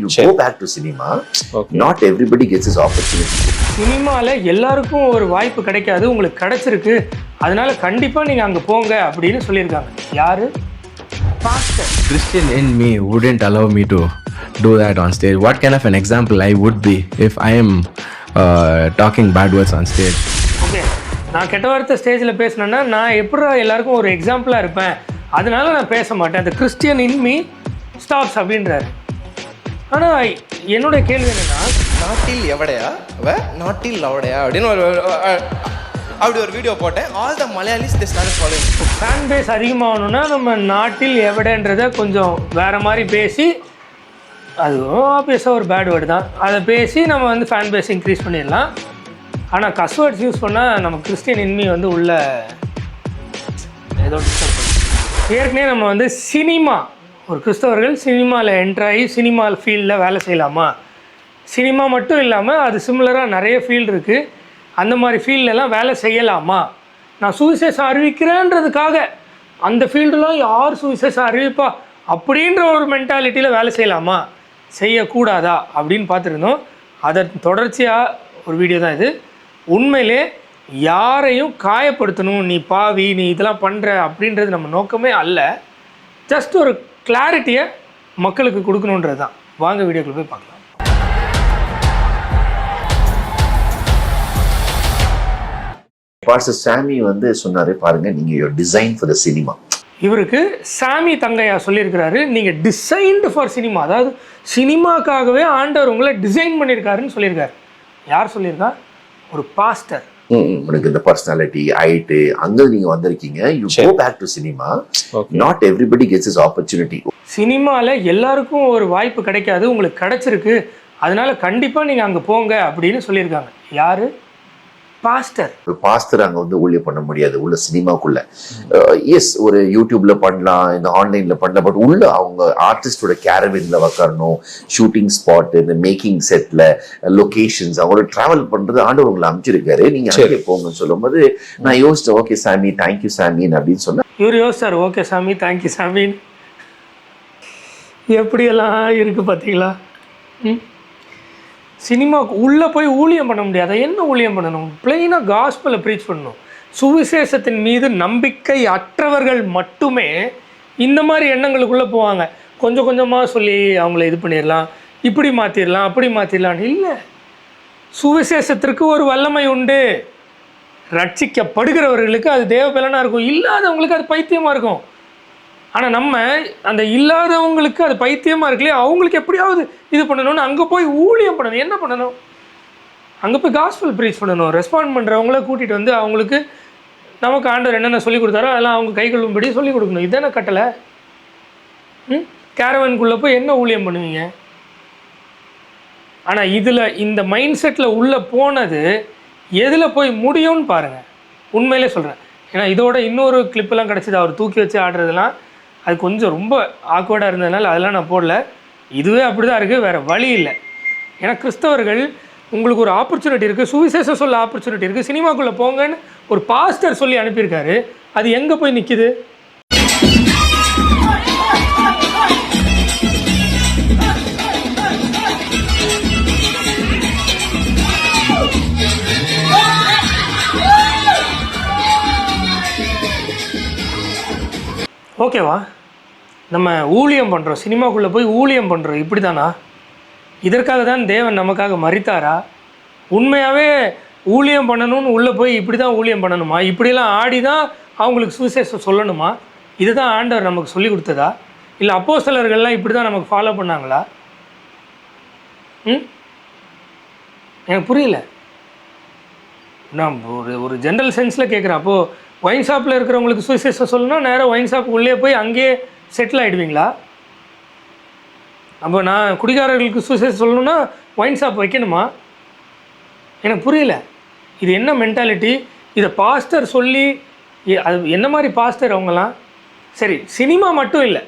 You go back to cinema. Okay. Not everybody gets this opportunity. சினிமாவில் எல்லாருக்கும் ஒரு வாய்ப்பு கிடைக்காது, உங்களுக்கு கிடைச்சிருக்கு, அதனால கண்டிப்பாக நீங்கள் அங்கே போங்க அப்படின்னு சொல்லியிருக்காங்க. யாரு? Pastor. Christian in me wouldn't allow me to do that on stage. What kind of an example I would be if I am talking bad words on stage? Okay, நான் கெட்ட வார்த்தை ஸ்டேஜில் பேசினேன்னா நான் எப்படி எல்லாருக்கும் ஒரு எக்ஸாம்பிளாக இருப்பேன், அதனால நான் பேச மாட்டேன். அந்த கிறிஸ்டியன் இன் மீ ஸ்டாப்ஸ் அப்படின்றாரு. ஆனால் என்னுடைய கேள்வி என்னென்னா, நாட்டில் எவடையா நாட்டில் லவடையா அப்படின்னு அப்படி ஒரு வீடியோ போட்டேன். All the Malayalis the start following. Fan base அதிகமாகணுன்னா நம்ம நாட்டில் எவடைன்றதை கொஞ்சம் வேறு மாதிரி பேசி, அதுவும் ஆப்வியஸாக ஒரு பேட் வேர்டு தான், அதை பேசி நம்ம வந்து ஃபேன் பேஸ் இன்க்ரீஸ் பண்ணிடலாம். ஆனால் கஸ் வேர்ட்ஸ் யூஸ் பண்ணால் நம்ம கிறிஸ்டியன் இன்மி வந்து உள்ள ஏதோ டிஸ்டர்ப் பண்ணும். ஏற்கனவே நம்ம வந்து சினிமா, ஒரு கிறிஸ்தவர்கள் சினிமாவில் என்ட்ராகி சினிமா ஃபீல்டில் வேலை செய்யலாமா, சினிமா மட்டும் இல்லாமல் அது சிமிலராக நிறைய ஃபீல்டு இருக்குது, அந்த மாதிரி ஃபீல்டெல்லாம் வேலை செய்யலாமா, நான் சுவிசேஷம் அறிவிக்கிறேன்றதுக்காக அந்த ஃபீல்டெலாம் யார் சுவிசேஷம் அறிவிப்பா அப்படின்ற ஒரு மென்டாலிட்டியில் வேலை செய்யலாமா, செய்யக்கூடாதா அப்படின்னு பார்த்துருந்தோம். அதன் தொடர்ச்சியாக ஒரு வீடியோ தான் இது. உண்மையிலே யாரையும் காயப்படுத்தணும், நீ பாவி, நீ இதெல்லாம் பண்ணுற அப்படின்றது நம்ம நோக்கமே அல்ல. ஜஸ்ட் ஒரு கிளாரிட்டியை மக்களுக்கு கொடுக்கணுன்றது தான். வாங்க வீடியோக்குள்ள போய் பார்க்கலாம். பாஸ்டர் சாமி வந்து சொன்னாரு, பாருங்க, நீங்க your design for the cinema. இவருக்கு சாமி தங்கையா சொல்லியிருக்கிறாரு, நீங்கள் டிசைன்டு ஃபார் சினிமா, அதாவது சினிமாக்காகவே ஆண்டவர் உங்களை டிசைன் பண்ணியிருக்காருன்னு சொல்லியிருக்காரு. யார் சொல்லியிருக்கா? ஒரு பாஸ்டர். உனக்கு இந்த பர்சனாலிட்டி ஹைட்டு அங்க நீங்க வந்திருக்கீங்க. You go back to cinema. Not everybody gets this opportunity. சினிமாவில் எல்லாருக்கும் ஒரு வாய்ப்பு கிடைக்காது, உங்களுக்கு கிடைச்சிருக்கு, அதனால கண்டிப்பாக நீங்கள் அங்கே போங்க அப்படின்னு சொல்லியிருக்காங்க. யாரு? பாஸ்டர். பாஸ்டர் அங்க வந்து ஊழியம் பண்ண முடியாது உள்ள சினிமாக்குள்ள. எஸ், ஒரு யூடியூப்ல பண்ணலாம், இந்த ஆன்லைன்ல பண்ணலாம், பட் உள்ள அவங்க ஆர்டிஸ்டோட கேரவின்ல உக்காரணும், ஷூட்டிங் ஸ்பாட், இந்த மேக்கிங் செட்ல லொகேஷன்ஸ், அவங்களோட டிராவல் பண்றது ஆண்டவர் உங்களை அமைச்சிருக்காரு, நீங்க அங்கே போங்கன்னு சொல்லும் போது நான் யோசிச்சேன், ஓகே சாமி, தேங்க்யூ சாமின்னு அப்படின்னு சொன்னேன். இவர் யோசிச்சார், ஓகே சாமி, தேங்க்யூ சாமின்னு. எப்படியெல்லாம் இருக்குது பார்த்தீங்களா? சினிமாவுக்கு உள்ளே போய் ஊழியம் பண்ண முடியாத, என்ன ஊழியம் பண்ணணும்? பிளெயினாக காஸ்பலை ப்ரீச் பண்ணணும். சுவிசேஷத்தின் மீது நம்பிக்கை அற்றவர்கள் மட்டுமே இந்த மாதிரி எண்ணங்களுக்குள்ளே போவாங்க. கொஞ்சம் கொஞ்சமாக சொல்லி அவங்கள இது பண்ணிடலாம், இப்படி மாற்றிடலாம், அப்படி மாற்றிடலான்னு இல்லை. சுவிசேஷத்திற்கு ஒரு வல்லமை உண்டு. ரட்சிக்கப்படுகிறவர்களுக்கு அது தேவபலனாக இருக்கும், இல்லாதவங்களுக்கு அது பைத்தியமாக இருக்கும். ஆனால் நம்ம அந்த இல்லாதவங்களுக்கு அது பைத்தியமாக இருக்குல்லையே, அவங்களுக்கு எப்படியாவது இது பண்ணணும்னு அங்கே போய் ஊழியம் பண்ணணும். என்ன பண்ணணும்? அங்கே போய் காஸ்பல் ப்ரீச் பண்ணணும். ரெஸ்பாண்ட் பண்ணுறவங்கள கூட்டிகிட்டு வந்து அவங்களுக்கு நமக்கு ஆண்டவர் என்னென்ன சொல்லிக் கொடுத்தாரோ அதெல்லாம் அவங்க கைகொள்ளும்படி சொல்லிக் கொடுக்கணும். இதுதானே கட்டளை. கேரவனுக்குள்ளே போய் என்ன ஊழியம் பண்ணுவீங்க? ஆனால் இதில் இந்த மைண்ட் செட்டில் உள்ளே போனது எதில் போய் முடியும்னு பாருங்கள். உண்மையிலே சொல்கிறேன். ஏன்னா இதோட இன்னொரு கிளிப்பெல்லாம் கிடச்சிது, அவர் தூக்கி வச்சு ஆடுறதுலாம். அது கொஞ்சம் ரொம்ப ஆக்வர்டாக இருந்ததுனால அதெல்லாம் நான் போடல. இதுவே அப்படி தான் இருக்குது, வேறு வழி இல்லை. ஏன்னா கிறிஸ்தவர்கள் உங்களுக்கு ஒரு ஆப்பர்ச்சுனிட்டி இருக்குது, சுவிசேஷம் சொல்ல ஆப்பர்ச்சுனிட்டி இருக்குது, சினிமாக்குள்ளே போங்கன்னு ஒரு பாஸ்டர் சொல்லி அனுப்பியிருக்காரு. அது எங்கே போய் நிற்கிது? ஓகேவா? நம்ம ஊழியம் பண்ணுறோம், சினிமாக்குள்ளே போய் ஊழியம் பண்ணுறோம், இப்படி தானா? இதற்காக தான் தேவன் நமக்காக மரித்தாரா? உண்மையாகவே ஊழியம் பண்ணணும்னு உள்ளே போய் இப்படி தான் ஊழியம் பண்ணணுமா? இப்படிலாம் ஆடி தான் அவங்களுக்கு சுவிசேஷம் சொல்லணுமா? இதுதான் ஆண்டவர் நமக்கு சொல்லி கொடுத்ததா? இல்லை அப்போஸ்தலர்கள்லாம் இப்படி தான் நமக்கு ஃபாலோ பண்ணாங்களா? எனக்கு புரியல. நான் ஒரு ஜென்ரல் சென்ஸில் கேட்குறேன். அப்போது ஒயின் ஷாப்பில் இருக்கிறவங்களுக்கு சுவிசேஷம் சொல்லணும்னா நேராக ஒயின் ஷாப் உள்ளே போய் அங்கேயே செட்டில் ஆகிடுவீங்களா? அப்போ நான் குடிகாரர்களுக்கு சுவிசேஷம் சொல்லணும்னா ஒயின் ஷாப் வைக்கணுமா? எனக்கு புரியல. இது என்ன மென்டாலிட்டி? இதை பாஸ்டர் சொல்லி, அது என்ன மாதிரி பாஸ்டர் அவங்களாம்? சரி, சினிமா மட்டும் இல்லை,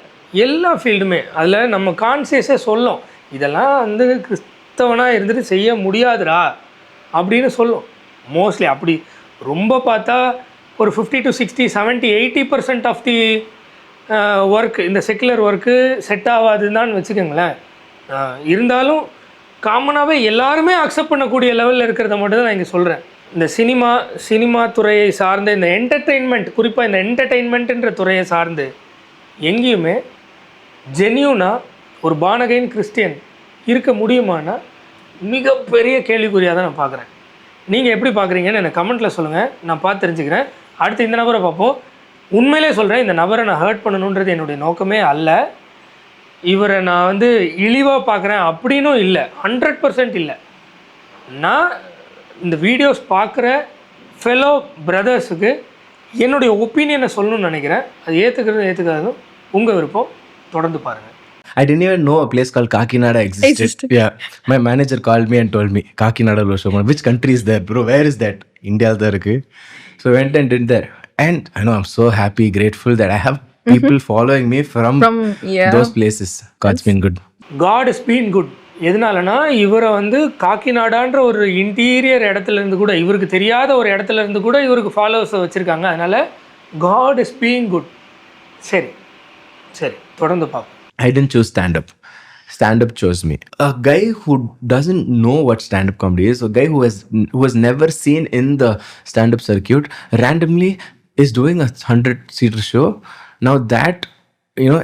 எல்லா ஃபீல்டுமே அதில் நம்ம கான்சியஸே சொல்லும், இதெல்லாம் வந்து கிறிஸ்தவனாக இருந்துட்டு செய்ய முடியாதுடா அப்படின்னு சொல்லும். மோஸ்ட்லி அப்படி ரொம்ப பார்த்தா ஒரு 50 to 60, 70, 80% ஆஃப் தி ஒர்க், இந்த செக்குலர் ஒர்க்கு செட் ஆகாதுன்னு வச்சுக்கோங்களேன். இருந்தாலும் காமனாகவே எல்லாருமே அக்செப்ட் பண்ணக்கூடிய லெவலில் இருக்கிறத மட்டும் தான் நான் இங்கே சொல்கிறேன். இந்த சினிமா துறையை சார்ந்த இந்த என்டர்டெயின்மெண்ட், குறிப்பாக இந்த என்டர்டெயின்மெண்ட்டுன்ற துறையை சார்ந்து எங்கேயுமே ஜென்யூனாக ஒரு பானகைன் கிறிஸ்டியன் இருக்க முடியுமானா மிகப்பெரிய கேள்விக்குறியாக தான் நான் பார்க்குறேன். நீங்கள் எப்படி பார்க்குறீங்கன்னு எனக்கு கமெண்ட்டில் சொல்லுங்கள், நான் பார்த்து தெரிஞ்சுக்கிறேன். அடுத்து இந்த நபரை பார்ப்போம். உண்மையிலே சொல்கிறேன், இந்த நபரை நான் ஹர்ட் பண்ணணுன்றது என்னுடைய நோக்கமே அல்ல. இவரை நான் வந்து இழிவாக பார்க்குறேன் அப்படின்னும் இல்லை, 100% இல்லை. நான் இந்த வீடியோஸ் பார்க்குற ஃபெலோ பிரதர்ஸுக்கு என்னுடைய ஒப்பீனியனை சொல்லணும்னு நினைக்கிறேன். அது ஏற்றுக்காததும் உங்கள் விருப்பம். தொடர்ந்து பாருங்கள். I didn't even know a place called Kakinada existed. Yeah. My manager called me and told me, Kakinada Loshoma. Which country is there, bro? Where is that? India is there. So I went and did that. And I know I'm so happy, grateful that I have people following me from those places. God's been good. God has been good. எதனாலனா இவரை வந்து காக்கிநாடான்ற ஒரு interior இடத்துல இருந்து கூட, இவருக்கு தெரியாத ஒரு இடத்துல இருந்து கூட இவருக்கு ஃபாலோவர்ஸை வச்சுருக்காங்க. அதனால் God is being good. சரி தொடர்ந்து பார்ப்போம். I didn't choose stand-up. Stand-up chose me. A guy who doesn't know what stand-up comedy is, a guy who has never seen in the stand-up circuit, randomly is doing a 100-seater show. Now that, you know,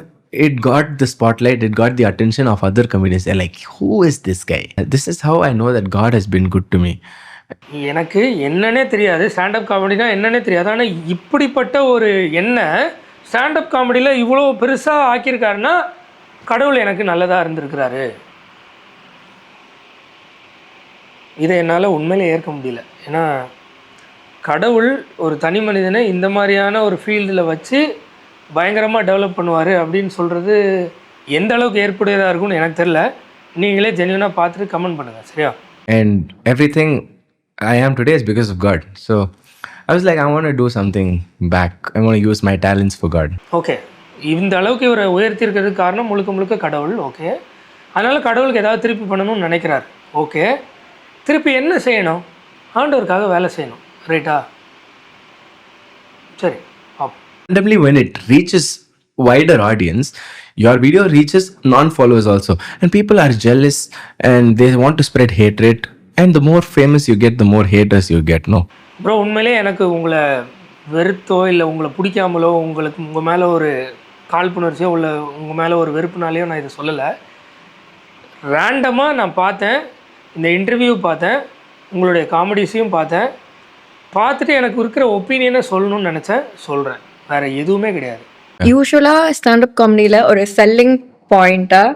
it got the spotlight, it got the attention of other comedians. They're like, who is this guy? This is how I know that God has been good to me. எனக்கு என்னன்னே தெரியாது, stand up காமெடினா என்னன்னே தெரியாது. ஆனால் இப்படிப்பட்ட ஒரு stand up காமெடியில் இவ்வளோ பெருசாக ஆக்கியிருக்காருன்னா கடவுள் எனக்கு நல்லதாக இருந்திருக்கிறாரு. இதை என்னால் உண்மையிலே ஏற்க முடியல. ஏன்னா கடவுள் ஒரு தனி மனிதனை இந்த மாதிரியான ஒரு ஃபீல்டில் வச்சு பயங்கரமாக டெவலப் பண்ணுவார் அப்படின்னு சொல்கிறது எந்த அளவுக்கு ஏற்புடையதாக இருக்கும்னு எனக்கு தெரில. நீங்களே ஜென்யூனாக பார்த்துட்டு கமெண்ட் பண்ணுங்கள், சரியா? And everything I am today is because of God. So I was like, I want to do something back. I want to use my talents for God. Okay, இந்த அளவுக்கு இவரை உயர்த்திருக்கிறதுக்கு காரணம் முழுக்க கடவுள். ஓகே, அதனால் கடவுளுக்கு ஏதாவது திருப்பி பண்ணணும்னு நினைக்கிறார். ஓகே, திருப்பி என்ன செய்யணும்? ஆண்டவருக்காக வேலை செய்யணும், ரைட்டா? சரி. Randomly, when it reaches wider audience, your video reaches non-followers also. And people are jealous and they want to spread hatred. And the more famous you get, the more haters you get, no? Bro, உண்மையிலே எனக்கு உங்களை வெறுத்தோ இல்லை உங்களை பிடிக்காமலோ உங்கள் மேலே ஒரு காழ்ப்புணர்ச்சியோ இல்லை உங்கள் மேலே ஒரு வெறுப்புனாலேயோ நான் இதை சொல்லலை. ரேண்டமாக நான் பார்த்தேன், இந்த இன்டர்வியூ பார்த்தேன், உங்களுடைய காமெடிஸையும் பார்த்துட்டு எனக்கு இருக்கிற ஒப்பீனியனை சொல்லணும்னு நினச்சேன், சொல்கிறேன். வேறு எதுவுமே கிடையாது. யூஸ்வலாக ஸ்டாண்டப் காமெடியில் ஒரு செல்லிங் பாயிண்ட்டாக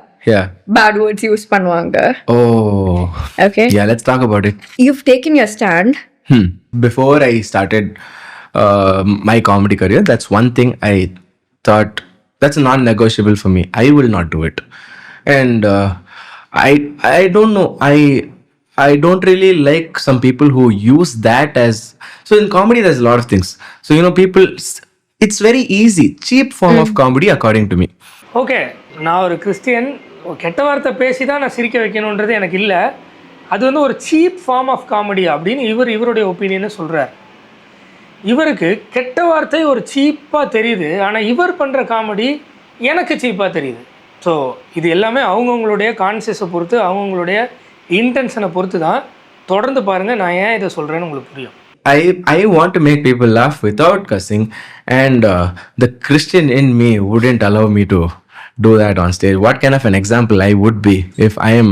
பேட் வேர்ட்ஸ் யூஸ் பண்ணுவாங்க. Oh. Okay. Yeah, let's talk about it. You've taken your stand. Before I started my comedy career, that's one thing I thought that's non-negotiable for me. I will not do it. And I don't know. I don't really like some people who use that as... So in comedy, there's a lot of things. So, you know, people... It's very easy. Cheap form of comedy, according to me. Okay, நான் ஒரு Christian, கெட்ட வார்த்தை பேசி தான் நான் சிரிக்க வைக்கணுன்றது எனக்கு இல்லை. அது வந்து ஒரு சீப் ஃபார்ம் ஆஃப் காமெடி அப்படின்னு இவருடைய ஒப்பீனியனை சொல்கிறார். இவருக்கு கெட்ட வார்த்தை ஒரு சீப்பாக தெரியுது, ஆனால் இவர் பண்ணுற காமெடி எனக்கு சீப்பாக தெரியுது. ஸோ இது எல்லாமே அவங்கவுங்களுடைய கான்சியஸை பொறுத்து, அவங்கவுங்களுடைய இன்டென்ஷனை பொறுத்து தான். தொடர்ந்து பாருங்கள், நான் ஏன் இதை சொல்கிறேன்னு உங்களுக்கு புரியும். I want to make people laugh without cussing, and the Christian in me wouldn't allow me to do that on stage. What kind of an example I would be if I am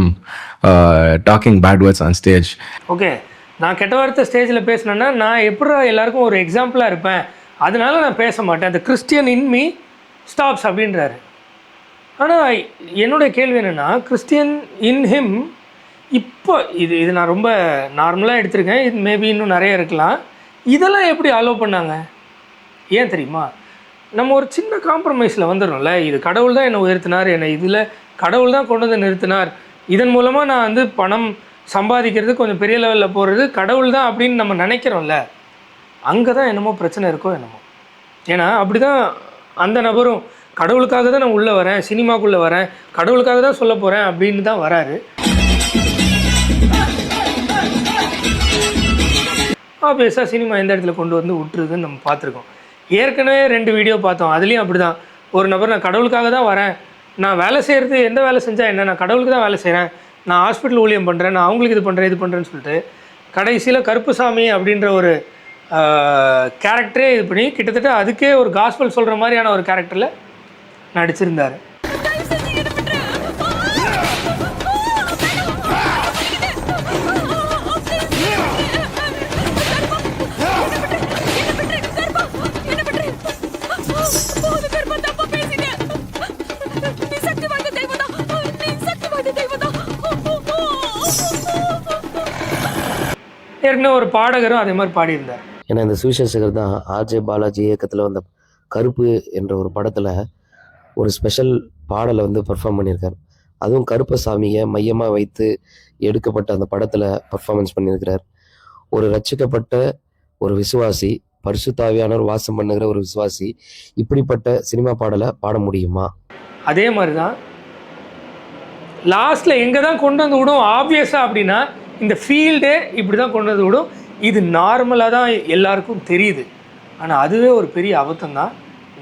talking bad words on stage? Okay, நான் கெட்ட வார்த்தை ஸ்டேஜில் பேசினேன்னா நான் எப்படி எல்லாருக்கும் ஒரு எக்ஸாம்பிளாக இருப்பேன், அதனால நான் பேச மாட்டேன். அந்த கிறிஸ்டியன் இன் மீ ஸ்டாப்ஸ் அப்படின்றாரு. ஆனால் என்னுடைய கேள்வி என்னென்னா, கிறிஸ்டியன் இன் ஹிம் இப்போ இது நான் ரொம்ப நார்மலாக எடுத்திருக்கேன், இது மேபி இன்னும் நிறைய இருக்கலாம். இதெல்லாம் எப்படி அலோவ் பண்ணாங்க? ஏன் தெரியுமா? நம்ம ஒரு சின்ன காம்ப்ரமைஸில் வந்துடும்ல. இது கடவுள் தான் என்னை உயர்த்தினார், என்னை இதில் கடவுள் தான் கொண்டு வந்து நிறுத்தினார், இதன் மூலமாக நான் வந்து பணம் சம்பாதிக்கிறது கொஞ்சம் பெரிய லெவலில் போகிறது கடவுள் தான் அப்படின்னு நம்ம நினைக்கிறோம்ல. அங்கே தான் என்னமோ பிரச்சனை இருக்கோ என்னமோ. ஏன்னா அப்படி தான் அந்த நபரும் கடவுளுக்காக தான் நான் உள்ளே வரேன், சினிமாக்குள்ளே வரேன், கடவுளுக்காக தான் சொல்ல போகிறேன் அப்படின்னு தான் வராரு. ஆப்வியஸாக சினிமா எந்த இடத்துல கொண்டு வந்து விட்டுருதுன்னு நம்ம பார்த்துருக்கோம். ஏற்கனவே 2 வீடியோ பார்த்தோம், அதுலேயும் அப்படி தான். ஒரு நபர் நான் கடவுளுக்காக தான் வரேன், நான் வேலை செய்கிறது எந்த வேலை செஞ்சால் என்ன, நான் கடவுளுக்கு தான் வேலை செய்கிறேன், நான் ஹாஸ்பிட்டல் ஊழியம் பண்ணுறேன், நான் அவங்களுக்கு இது பண்ணுறேன்னு சொல்லிட்டு கடைசியில் கருப்புசாமி அப்படின்ற ஒரு கேரக்டரே இது பண்ணி கிட்டத்தட்ட அதுக்கே ஒரு காஸ்பல் சொல்கிற மாதிரியான ஒரு கேரக்டரில் நடிச்சிருந்தார். ஏற்கனவே ஒரு பாடகரும் அதே மாதிரி பாடியிருந்தார். ஏன்னா இந்த சுவிசேஷகர் தான் ஆர்ஜே பாலாஜி இயக்கத்தில் வந்த கருப்பு என்ற ஒரு படத்தில் ஒரு ஸ்பெஷல் பாடலை வந்து பர்ஃபார்ம் பண்ணியிருக்கார். அதுவும் கருப்பசாமியை மையமாக வைத்து எடுக்கப்பட்ட அந்த படத்தில் பர்ஃபார்மன்ஸ் பண்ணியிருக்கிறார். ஒரு ரட்சிக்கப்பட்ட ஒரு விசுவாசி, பரிசுத்தாவியானவர் வாசம் பண்ணுகிற ஒரு விசுவாசி இப்படிப்பட்ட சினிமா பாடலை பாட முடியுமா? அதே மாதிரி தான் லாஸ்ட்டில் எங்கே தான் கொண்டு வந்து விடும் ஆப்வியஸாக அப்படின்னா இந்த ஃபீல்டே இப்படி தான் கொண்டு வந்து விடும். இது நார்மலாக தான் எல்லாருக்கும் தெரியுது. ஆனால் அதுவே ஒரு பெரிய அபத்தம் தான்.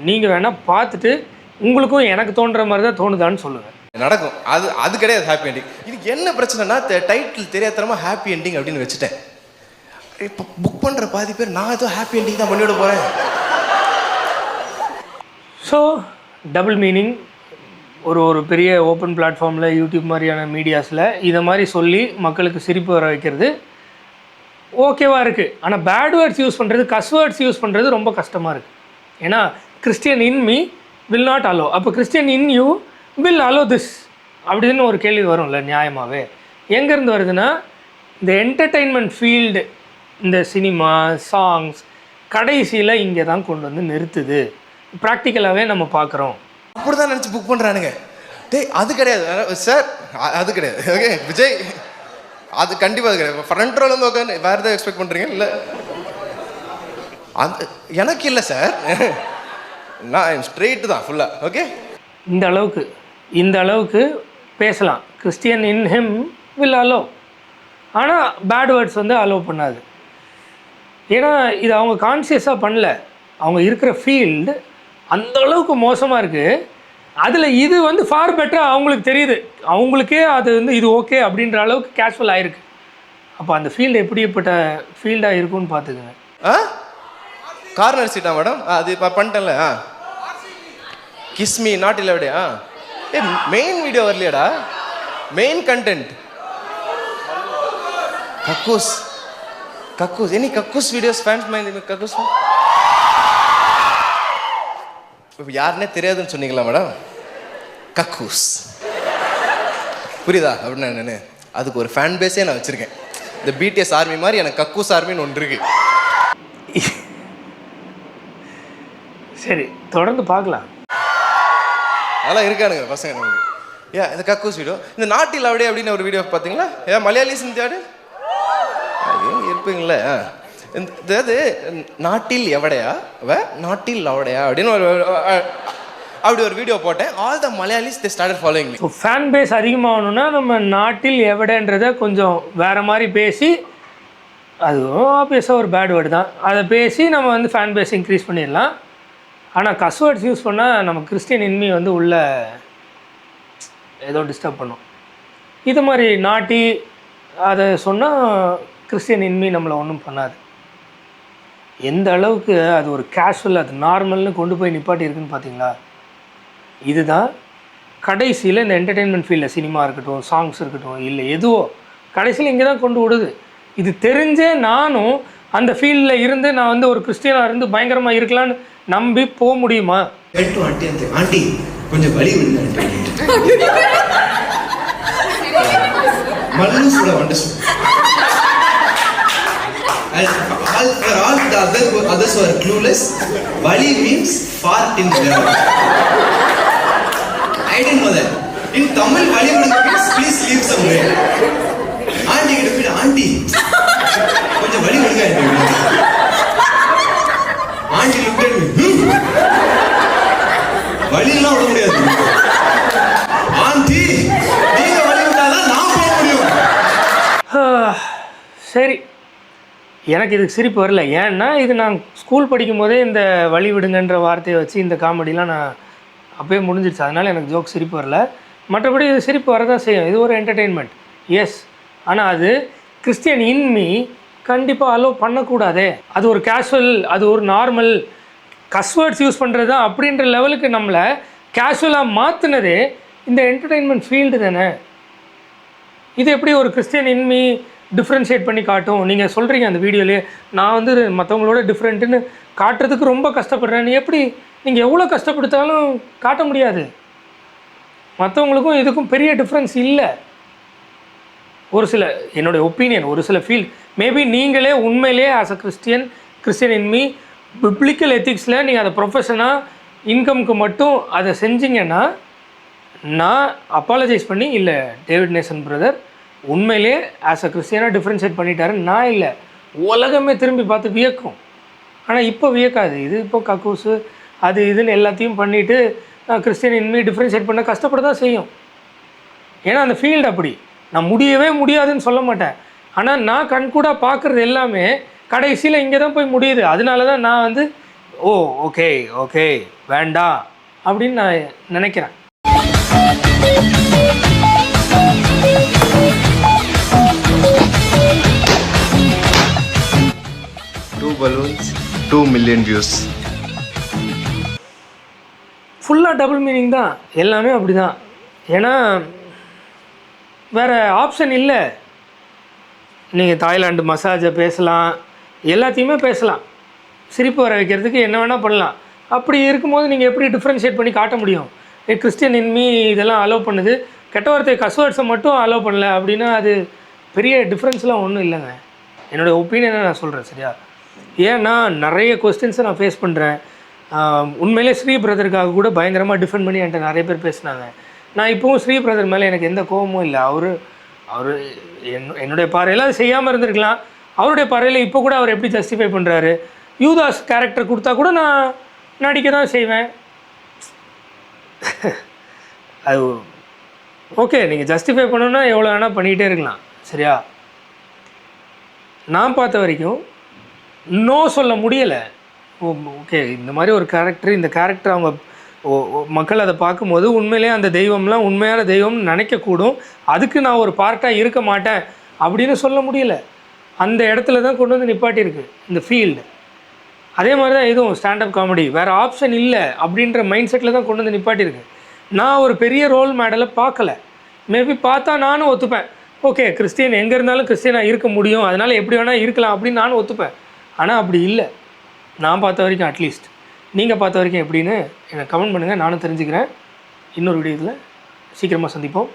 நீங்கள் வேணால் பார்த்துட்டு உங்களுக்கும் எனக்கு தோன்ற மாதிரி தான் தோணுதான்னு சொல்லுங்கள். நடக்கும். அது கிடையாது ஹாப்பி எண்டிங். இதுக்கு என்ன பிரச்சனைனா டைட்டில் தெரியாதனமா ஹாப்பி எண்டிங் அப்படின்னு வச்சுட்டேன். இப்போ புக் பண்ணுற பாதி பேர் நான் ஏதோ ஹாப்பி எண்டிங் தான் பண்ணிவிட போகிறேன். ஸோ டபுள் மீனிங் ஒரு பெரிய ஓப்பன் பிளாட்ஃபார்மில் யூடியூப் மாதிரியான மீடியாஸில் இதை மாதிரி சொல்லி மக்களுக்கு சிரிப்பு வர வைக்கிறது ஓகேவாக இருக்குது. ஆனால் பேட் வேர்ட்ஸ் யூஸ் பண்ணுறது, கஸ் வேர்ட்ஸ் யூஸ் பண்ணுறது ரொம்ப கஷ்டமாக இருக்குது. ஏன்னா Christian in me will not allow, அப்போ Christian in you will allow this அப்படின்னு ஒரு கேள்வி வரும்ல நியாயமாகவே. எங்கேருந்து வருதுன்னா இந்த என்டர்டெயின்மெண்ட் ஃபீல்டு, இந்த சினிமா சாங்ஸ் கடைசியில் இங்கே தான் கொண்டு வந்து நிறுத்துது. ப்ராக்டிக்கலாகவே நம்ம பார்க்குறோம். அப்படி தான் நினச்சி புக் பண்ணுறானுங்க. டேய் அது கிடையாது சார், அது கிடையாது. ஓகே விஜய், அது கண்டிப்பாக அது கிடையாது. ஃப்ரண்ட் ரோல இருந்து உட்காந்து வேறு எதாவது எக்ஸ்பெக்ட் பண்ணுறீங்க? இல்லை அந்த எனக்கு இல்லை சார், நான் ஸ்ட்ரெயிட்டு தான் ஃபுல்லாக. ஓகே இந்த அளவுக்கு பேசலாம். Christian in him will allow, ஆனால் பேட் வேர்ட்ஸ் வந்து அலோவ் பண்ணாது. ஏன்னா இது அவங்க கான்சியஸாக பண்ணல. அவங்க இருக்கிற ஃபீல்டு அந்த அளவுக்கு மோசமாக இருக்குது. அதில் இது வந்து ஃபார் பெட்டராக அவங்களுக்கு தெரியுது. அவங்களுக்கே அது வந்து இது ஓகே அப்படின்ற அளவுக்கு கேஷுவல் ஆகிருக்கு. அப்போ அந்த ஃபீல்டு எப்படிப்பட்ட ஃபீல்டாக இருக்குன்னு பார்த்துக்குங்க. கார்னர் சீட்டா மேடம்? அது இப்போ பண்ணிட்டேன்ல. கிஸ்மி நாட் இல்லையா? மெயின் வீடியோ வரலையாடா? மெயின் கண்டென்ட் கக்கூஸ் எனி கக்கூஸ் வீடியோஸ் ஃபேன்ஸ் மைண்ட் கக்கூஸ் இப்போ யாருன்னே தெரியாதுன்னு சொன்னீங்களா மேடம்? கக்கூஸ் புரியுதா? அப்படின்னா என்னன்னு அதுக்கு ஒரு ஃபேன் பேஸே நான் வச்சுருக்கேன். இந்த பிடிஎஸ் ஆர்மி மாதிரி எனக்கு கக்கூஸ் ஆர்மின்னு ஒன்று இருக்கு. சரி, தொடர்ந்து பார்க்கலாம். அதெல்லாம் இருக்கானுங்க பசங்க நமக்கு. இந்த கக்கூஸ் வீடியோ, இந்த நாட்டில் அப்படியே அப்படின்னு ஒரு வீடியோ பார்த்தீங்களா? மலையாளிஸ் இந்தியாடு இருப்பீங்களே. அதாவது நாட்டில் எவடையா நாட்டில் அவடையா அப்படின்னு அப்படி ஒரு வீடியோ போட்டேன். All the Malayalis they started following me. So fan base அதிகமாகணுன்னா நம்ம நாட்டில் எவடைன்றதை கொஞ்சம் வேறு மாதிரி பேசி, அதுவும் ஆப்வியஸாக ஒரு பேட் வேர்டு தான், அதை பேசி நம்ம வந்து ஃபேன் பேஸ் இன்க்ரீஸ் பண்ணிடலாம். ஆனால் கஸ் வேர்ட்ஸ் யூஸ் பண்ணால் நம்ம கிறிஸ்டியன் இன்மி வந்து உள்ள ஏதோ டிஸ்டர்ப் பண்ணும். இது மாதிரி நாட்டி அதை சொன்னால் கிறிஸ்டியன் இன்மி நம்மளை ஒன்றும் பண்ணாது. எந்த அளவுக்கு அது ஒரு கேஷுவல், அது நார்மல்னு கொண்டு போய் நிப்பாட்டி இருக்குன்னு பார்த்தீங்களா? இதுதான் கடைசியில் இந்த என்டர்டெயின்மெண்ட் ஃபீல்டில் சினிமா இருக்கட்டும், சாங்ஸ் இருக்கட்டும், இல்லை எதுவோ கடைசியில் இங்கே தான் கொண்டு விடுது. இது தெரிஞ்சே நானும் அந்த ஃபீல்டில் இருந்து நான் வந்து ஒரு கிறிஸ்டியனாக இருந்து பயங்கரமாக இருக்கலான்னு நம்பி போக முடியுமா? ஆண்டி கொஞ்சம் வலி விடுங்க. For all the others who are clueless, Vali means fart in Malayalam. I didn't know that. In Tamil, Vali means please leave somewhere. Auntie கிட்ட போய் ஆண்டி கொஞ்சம் வலி விடுங்க. Aunty looked at me. வலியெல்லாம் விட முடியாது. ஆண்டி நீங்க வலி விட்டாதான் நான் போக முடியும். சரி, எனக்கு இதுக்கு சிரிப்பு வரல. ஏன்னா இது நான் ஸ்கூல் படிக்கும் போதே இந்த வழி விடுங்கன்ற வார்த்தையை வச்சு இந்த காமெடிலாம் நான் அப்போயே முடிஞ்சிடுச்சு. அதனால் எனக்கு ஜோக் சிரிப்பு வரல. மற்றபடி இது சிரிப்பு வரதான் செய்யும். இது ஒரு என்டர்டெயின்மெண்ட், எஸ். ஆனால் அது கிறிஸ்டியன் இன்மி கண்டிப்பாக அலோவ் பண்ணக்கூடாதே. அது ஒரு கேஷுவல், அது ஒரு நார்மல் கஸ்வேர்ட்ஸ் யூஸ் பண்ணுறது தான் அப்படின்ற லெவலுக்கு நம்மளை கேஷுவலாக மாற்றினதே இந்த என்டர்டெயின்மெண்ட் ஃபீல்டு தானே. இது எப்படி ஒரு கிறிஸ்டியன் இன்மி டிஃப்ரென்ஷியேட் பண்ணி காட்டும்? நீங்கள் சொல்கிறீங்க அந்த வீடியோலேயே, நான் வந்து மற்றவங்களோட டிஃப்ரெண்ட்டுன்னு காட்டுறதுக்கு ரொம்ப கஷ்டப்படுறேன். எப்படி நீங்கள் எவ்வளோ கஷ்டப்படுத்தாலும் காட்ட முடியாது. மற்றவங்களுக்கும் இதுக்கும் பெரிய டிஃப்ரென்ஸ் இல்லை. ஒரு சில என்னுடைய ஒப்பீனியன், ஒரு சில ஃபீல்ட் மேபி நீங்களே உண்மையிலே ஆஸ் அ கிறிஸ்டியன் இன்மி பிப்ளிக்கல் எத்திக்ஸில் நீங்கள் அதை ப்ரொஃபஷனாக இன்கம்க்கு மட்டும் அதை செஞ்சீங்கன்னா நான் அப்பாலஜைஸ் பண்ணி, இல்லை டேவிட் நேசன் பிரதர் உண்மையிலே ஆஸ் அ கிறிஸ்டியனாக டிஃப்ரென்ஷியேட் பண்ணிட்டாரு, நான் இல்லை, உலகமே திரும்பி பார்த்து வியக்கும். ஆனால் இப்போ வியக்காது. இது இப்போ கக்கூஸு அது இதுன்னு எல்லாத்தையும் பண்ணிவிட்டு கிறிஸ்டியன் இன்மி டிஃப்ரென்ஷியேட் பண்ண கஷ்டப்பட தான் செய்யும். ஏன்னா அந்த ஃபீல்டு அப்படி. நான் முடியவே முடியாதுன்னு சொல்ல மாட்டேன். ஆனால் நான் கண்கூடாக பார்க்குறது எல்லாமே கடைசியில் இங்கே தான் போய் முடியுது. அதனால தான் நான் வந்து ஓகே வேண்டாம் அப்படின்னு நான் நினைக்கிறேன். Two balloons, 2 million views. ஃபுல்லாக டபுள் மீனிங் தான், எல்லாமே அப்படி தான். ஏன்னா வேறு ஆப்ஷன் இல்லை. நீங்கள் தாய்லாண்டு மசாஜை பேசலாம், எல்லாத்தையுமே பேசலாம், சிரிப்பு வர வைக்கிறதுக்கு என்ன வேணால் பண்ணலாம். அப்படி இருக்கும்போது நீங்கள் எப்படி டிஃப்ரென்ஷியேட் பண்ணி காட்ட முடியும்? கிறிஸ்டியன் இன்மி இதெல்லாம் அலோவ் பண்ணுது, கெட்ட வார்த்தை கஸ்வேர்ட்ஸை மட்டும் அலோவ் பண்ணல அப்படின்னா அது பெரிய டிஃப்ரென்ஸ்லாம் ஒன்றும் இல்லைங்க. என்னோடய ஒப்பீனியனை நான் சொல்கிறேன், சரியா? ஏன்னா நிறைய கொஸ்டின்ஸை நான் ஃபேஸ் பண்ணுறேன். உண்மையிலே ஸ்ரீ பிரதருக்காக கூட பயங்கரமாக டிஃபெண்ட் பண்ணி என்கிட்ட நிறைய பேர் பேசினாங்க. நான் இப்போவும் ஸ்ரீ பிரதர் மேலே எனக்கு எந்த கோபமும் இல்லை. அவர் என்னுடைய பார்வையில் அது செய்யாமல் இருந்திருக்கலாம். அவருடைய பார்வையில் இப்போ கூட அவர் எப்படி ஜஸ்டிஃபை பண்ணுறாரு? யூதாஸ் கேரக்டர் கொடுத்தா கூட நான் நடிக்க தான் செய்வேன். அது ஓகே, நீங்கள் ஜஸ்டிஃபை பண்ணணுன்னா எவ்வளோ வேணால் பண்ணிக்கிட்டே இருக்கலாம், சரியா? நான் பார்த்த வரைக்கும் நோ சொல்ல முடியலை. ஓகே, இந்த மாதிரி ஒரு கேரக்டர், இந்த கேரக்டர் அவங்க மக்கள் அதை பார்க்கும்போது உண்மையிலே அந்த தெய்வம்லாம் உண்மையான தெய்வம்னு நினைக்கக்கூடும். அதுக்கு நான் ஒரு பார்ட்டாக இருக்க மாட்டேன் அப்படின்னு சொல்ல முடியலை. அந்த இடத்துல தான் கொண்டு வந்து நிப்பாட்டியிருக்கு இந்த ஃபீல்டு. அதே மாதிரி தான் இதுவும் ஸ்டாண்டப் காமெடி. வேறு ஆப்ஷன் இல்லை அப்படின்ற மைண்ட் செட்டில் தான் கொண்டு வந்து நிப்பாட்டியிருக்கு. நான் ஒரு பெரிய ரோல் மாடலை பார்க்கல. மேபி பார்த்தா நானும் ஒத்துப்பேன், ஓகே கிறிஸ்டியன் எங்கே இருந்தாலும் கிறிஸ்டியனாக இருக்க முடியும், அதனால் எப்படி வேணால் இருக்கலாம் அப்படின்னு நானும் ஒத்துப்பேன். ஆனால் அப்படி இல்லை, நான் பார்த்த வரைக்கும். அட்லீஸ்ட் நீங்கள் பார்த்த வரைக்கும் எப்படின்னு எனக்கு கமெண்ட் பண்ணுங்கள், நானும் தெரிஞ்சுக்கிறேன். இன்னொரு வீடியோவில் சீக்கிரமாக சந்திப்போம்.